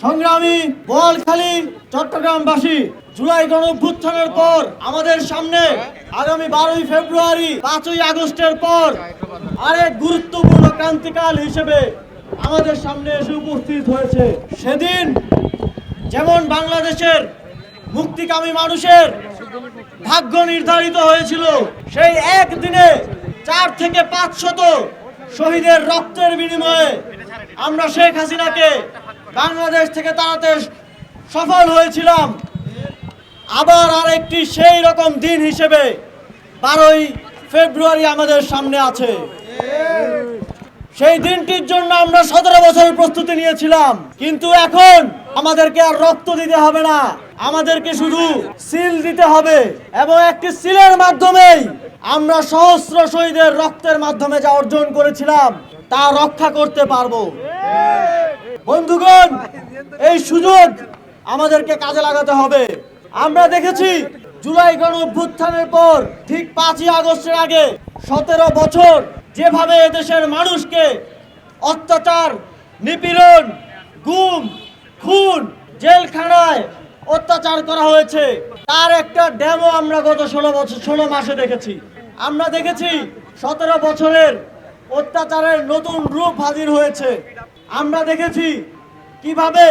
সংগ্রামী বোয়ালখালী চট্টগ্রামবাসী, জুলাই গণঅভ্যুত্থানের পর আমাদের সামনে আগামী 12ই ফেব্রুয়ারি 5ই আগস্টের পর আরেক গুরুত্বপূর্ণ ক্রান্তিকাল হিসেবে আমাদের সামনে এসে উপস্থিত হয়েছে। সেদিন যেমন বাংলাদেশের মুক্তিকামী মানুষের ভাগ্য নির্ধারিত হয়েছিল, সেই একদিনে 4 থেকে 500 শহীদের রক্তের বিনিময়ে আমরা শেখ হাসিনাকে বাংলাদেশ থেকে তাড়াতে সফল হয়েছিলাম। আবার আরেকটি সেই রকম দিন হিসেবে 12ই ফেব্রুয়ারি আমাদের সামনে আছে। সেই দিনটির জন্য আমরা 17 বছরের প্রস্তুতি নিয়েছিলাম, কিন্তু এখন আমাদেরকে আর রক্ত দিতে হবে না, আমাদেরকে শুধু সিল দিতে হবে, এবং একটি সিলের মাধ্যমেই আমরা সহস্র শহীদের রক্তের মাধ্যমে যা অর্জন করেছিলাম তা রক্ষা করতে পারবো। বন্ধুগণ, এই সুযোগ আমাদেরকে কাজে লাগাতে হবে। আমরা দেখেছি জুলাই গণঅভ্যুত্থানের পর ঠিক 5ই আগস্টের আগে 17 বছর যেভাবে এদেশের মানুষকে অত্যাচার, নিপীড়ন, গুম, খুন, জেলখানায় অত্যাচার করা হয়েছে, তার একটা ডেমো আমরা গত 16 মাসে দেখেছি। আমরা দেখেছি 17 বছরের অত্যাচারের নতুন রূপ হাজির হয়েছে। আমরা দেখেছি কিভাবে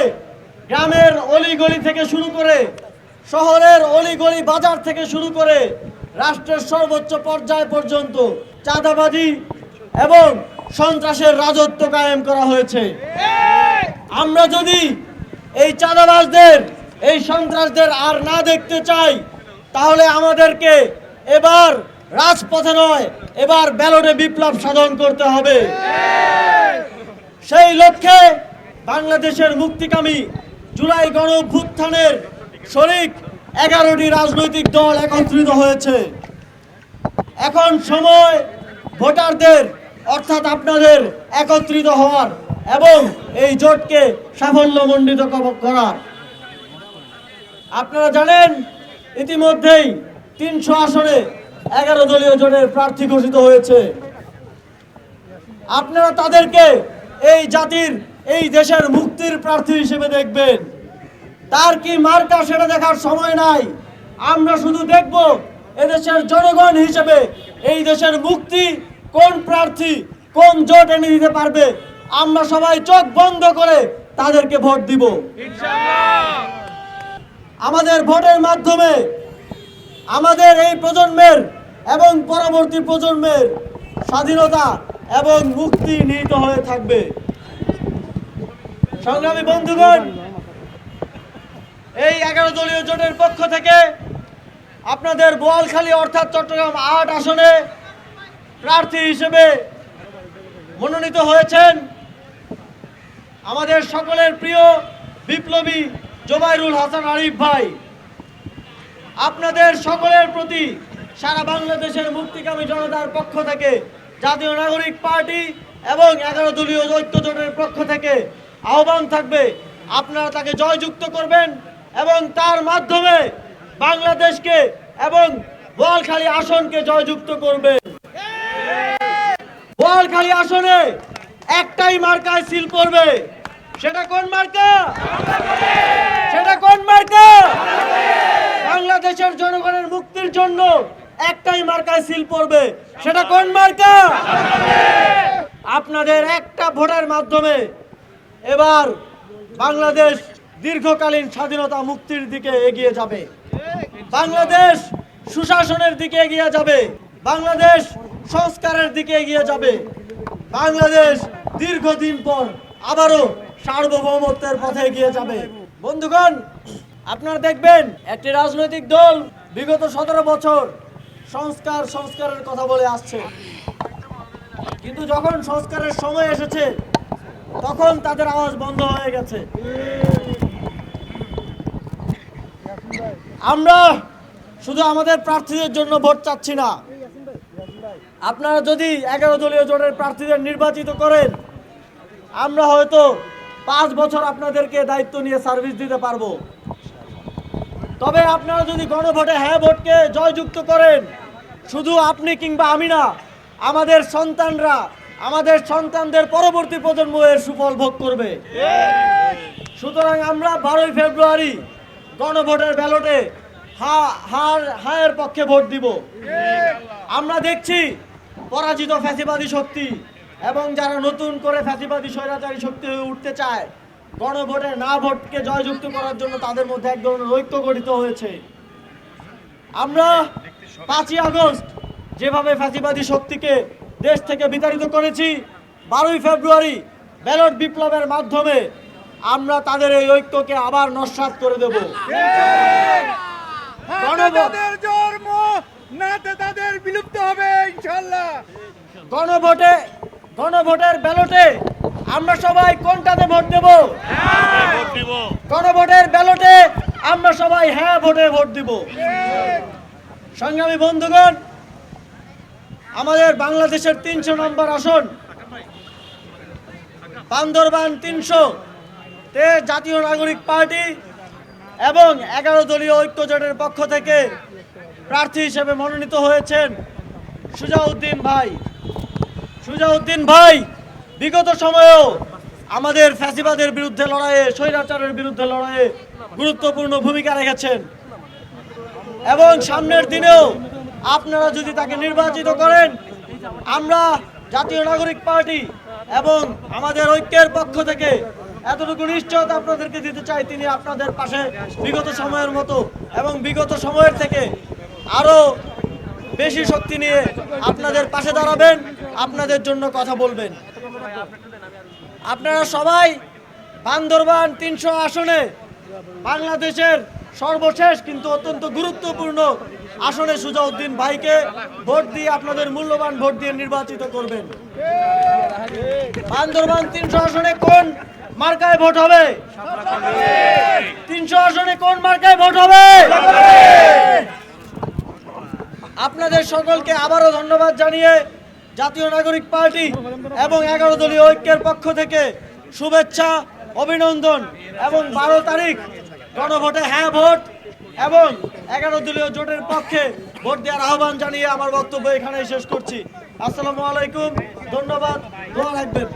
গ্রামের অলিগলি থেকে শুরু করে শহরের অলিগলি বাজার থেকে শুরু করে রাষ্ট্রের সর্বোচ্চ পর্যায় পর্যন্ত চাঁদাবাজি এবং সন্ত্রাসের রাজত্ব কায়েম করা হয়েছে। আমরা যদি এই চাঁদাবাজদের, এই সন্ত্রাসদের আর না দেখতে চাই, তাহলে আমাদেরকে এবার রাজপথে নয়, এবার ব্যালটে বিপ্লব সাধন করতে হবে। সেই লক্ষ্যে বাংলাদেশের মুক্তিকামী জুলাই গণঅভ্যুত্থানের শরিক 11টি রাজনৈতিক দল একত্রিত হয়েছে। এখন সময় ভোটারদের, অর্থাৎ আপনাদের একত্রিত হওয়ার এবং এই জোটকে সাফল্যমণ্ডিত করার। আপনারা জানেন ইতিমধ্যেই 300 আসনে 11 দলীয় জোটের প্রার্থী ঘোষিত হয়েছে। আপনারা তাদেরকে এই জাতির, এই দেশের মুক্তির প্রার্থী হিসেবে দেখবেন। তার কি মার্কা সেটা দেখার সময় নাই। আমরা শুধু দেখব এদেশের জনগণ হিসেবে এই দেশের মুক্তি কোন প্রার্থী, কোন জোট এনে দিতে পারবে। আমরা সবাই চোখ বন্ধ করে তাদেরকে ভোট দিব ইনশাআল্লাহ। আমাদের ভোটের মাধ্যমে আমাদের এই প্রজন্মের এবং পরবর্তী প্রজন্মের স্বাধীনতা এবং মুক্তি নিহিত হয়ে থাকবে। সংগ্রামী বন্ধুগণ, এই 11 দলীয় জোটের পক্ষ থেকে আপনাদের বোয়ালখালী অর্থাৎ চট্টগ্রাম 8 আসনে প্রার্থী হিসেবে মনোনীত হয়েছেন আমাদের সকলের প্রিয় বিপ্লবী জোবাইরুল হাসান আরিফ ভাই। আপনাদের সকলের প্রতি সারা বাংলাদেশের মুক্তিকামী জনতার পক্ষ থেকে, জাতীয় নাগরিক পার্টি এবং 11 দলীয় ঐক্য জোটের পক্ষ থেকে আহ্বান থাকবে, আপনারা তাকে জয়যুক্ত করবেন এবং তার মাধ্যমে বাংলাদেশকে এবং বোয়ালখালী আসনকে জয়যুক্ত করবেন। বোয়ালখালী আসনে একটাই মার্কায় সিল পড়বে। সেটা কোন মার্কা? সেটা কোন মার্কা? বাংলাদেশের জনগণের মুক্তির জন্য একটাই মার্কায় সিল পড়বে। সেটা কোন মার্কা? আপনাদের একটা ভোটের মাধ্যমে এবার বাংলাদেশ দীর্ঘকালীন স্বাধীনতা মুক্তির দিকে এগিয়ে যাবে, বাংলাদেশ সুশাসনের দিকে এগিয়ে যাবে, বাংলাদেশ সংস্কারের দিকে এগিয়ে যাবে, বাংলাদেশ দীর্ঘদিন পর আবারও সার্বভৌমত্বের পথে এগিয়ে যাবে। বন্ধুগণ, আপনারা দেখবেন একটি রাজনৈতিক দল বিগত 17 বছর সংস্কারের কথা বলে আসছে, কিন্তু যখন সংস্কারের সময় এসেছে তখন তাদের আওয়াজ বন্ধ হয়ে গেছে। আমরা শুধু আমাদের প্রার্থীদের জন্য ভোট চাচ্ছি না। আপনারা যদি 11 দলীয় জোটের প্রার্থীদের নির্বাচিত করেন, আমরা হয়তো 5 বছর আপনাদেরকে দায়িত্ব নিয়ে সার্ভিস দিতে পারবো। তবে আপনারা যদি গণভোটে হ্যাঁ ভোটকে জয়যুক্ত করেন, শুধু আপনি কিংবা আমি না, আমাদের সন্তানরা, আমাদের সন্তানদের পরবর্তী প্রজন্ম এর সুফল ভোগ করবে। সুতরাং আমরা 12ই ফেব্রুয়ারি গণভোটের ব্যালটে হায়ের পক্ষে ভোট দিব। আমরা দেখছি পরাজিত ফ্যাসিবাদী শক্তি এবং যারা নতুন করে ফ্যাসিবাদী স্বৈরাচারী শক্তি হয়ে উঠতে চায়, গণভোটে না ভোটকে জয়যুক্ত করার জন্য তাদের মধ্যে এক ধরনের ঐক্য গঠিত হয়েছে। আমরা 5ই আগস্ট যেভাবে ফ্যাসিবাদী শক্তিকে দেশ থেকে বিতাড়িত করেছি, 12ই ফেব্রুয়ারি ব্যালট বিপ্লবের মাধ্যমে আমরা তাদের এই ঐক্যকে আবার নস্যাৎ করে দেব। বিলুপ্ত হবে ইনশাআল্লাহ। গণভোটের ব্যালটে আমরা সবাই কোনটাতে ভোট দেব? গণভোটের ব্যালটে আমরা সবাই হ্যাঁ ভোটে ভোট দিব। সংগ্রামী বন্ধুগণ, আমাদের বাংলাদেশের 300 নম্বর আসন বান্দরবান 300-তে জাতীয় নাগরিক পার্টি এবং 11 দলীয় ঐক্যজোটের পক্ষ থেকে প্রার্থী হিসেবে মনোনীত হয়েছেন সুজাউদ্দিন ভাই। সুজাউদ্দিন ভাই বিগত সময়েও আমাদের ফ্যাসিবাদের বিরুদ্ধে লড়াইয়ে, স্বৈরাচারের বিরুদ্ধে লড়াইয়ে গুরুত্বপূর্ণ ভূমিকা রেখেছেন এবং সামনের দিনেও আপনারা যদি তাকে নির্বাচিত করেন, আমরা জাতীয় নাগরিক পার্টি এবং আমাদের ঐক্যের পক্ষ থেকে এতটুকু নিশ্চয়তা আপনাদেরকে দিতে চাই, তিনি আপনাদের পাশে বিগত সময়ের মতো এবং বিগত সময়ের থেকে আরো বেশি শক্তি নিয়ে আপনাদের পাশে দাঁড়াবেন, আপনাদের জন্য কথা বলবেন। আপনারা সবাই বান্দরবান 300 আসনে, বাংলাদেশের সর্বশেষ কিন্তু অত্যন্ত গুরুত্বপূর্ণ আসনে সুজাউদ্দিন ভাইকে ভোট দিয়ে, আপনাদের মূল্যবান ভোট দিয়ে নির্বাচিত করবেন। বান্দরবান 300 আসনে কোন মার্কায় ভোট হবে? 300 আসনে কোন মার্কায় ভোট হবে? আপনাদের সকলকে আবারও ধন্যবাদ জানিয়ে জাতীয় নাগরিক পার্টি এবং 11 দলীয় ঐক্যের পক্ষ থেকে শুভেচ্ছা, অভিনন্দন এবং 12 তারিখ গণভোটে হ্যাঁ ভোট এবং 11 দলীয় জোটের পক্ষে ভোট দেওয়ার আহ্বান জানিয়ে আমার বক্তব্য এখানেই শেষ করছি। আসসালামু আলাইকুম, ধন্যবাদ, দোয়া রাখবেন।